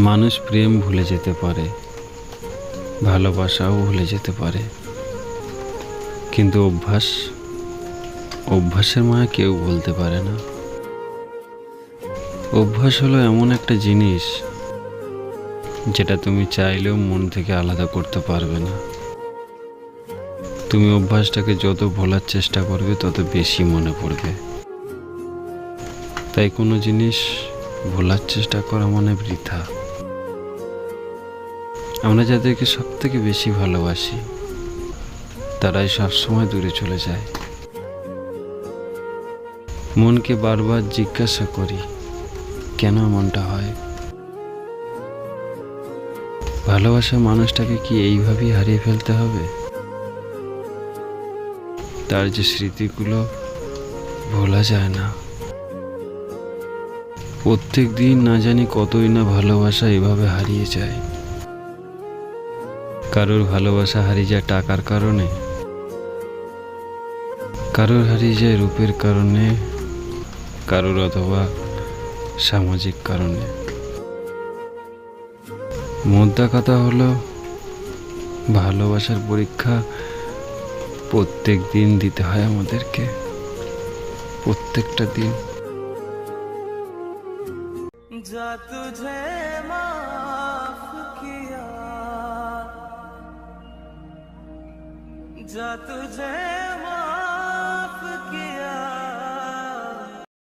মানুষ প্রেম ভুলে যেতে পারে, ভালোবাসাও ভুলে যেতে পারে, কিন্তু অভ্যাসের মায়া কেউ ভুলতে পারে না। অভ্যাস হলো এমন একটা জিনিস যেটা তুমি চাইলেও মন থেকে আলাদা করতে পারবে না। তুমি অভ্যাসটাকে যত ভোলার চেষ্টা করবে তত বেশি মনে পড়বে। তাই কোনো জিনিস ভোলার চেষ্টা করা মানে বৃথা। আমরা যাদেরকে সব থেকে বেশি ভালোবাসি তারাই সবসময় দূরে চলে যায়। মনকে বারবার জিজ্ঞাসা করি, কেন এমনটা হয়? ভালোবাসা মানুষটাকে কি এইভাবেই হারিয়ে ফেলতে হবে? তার যে স্মৃতিগুলো ভোলা যায় না। প্রত্যেক দিন না জানি কতই না ভালোবাসা এভাবে হারিয়ে যায়। কারোর ভালোবাসা হারিয়ে যায় টাকার কারণে, কারোর হারিয়ে যায় রূপের কারণে, কারোর অথবা সামাজিক কারণে। মোদ্দা কথা হলো, ভালোবাসার পরীক্ষা প্রত্যেক দিন দিতে হয় আমাদেরকে, প্রত্যেকটা দিন। जा तुझे माफ किया, जा तुझे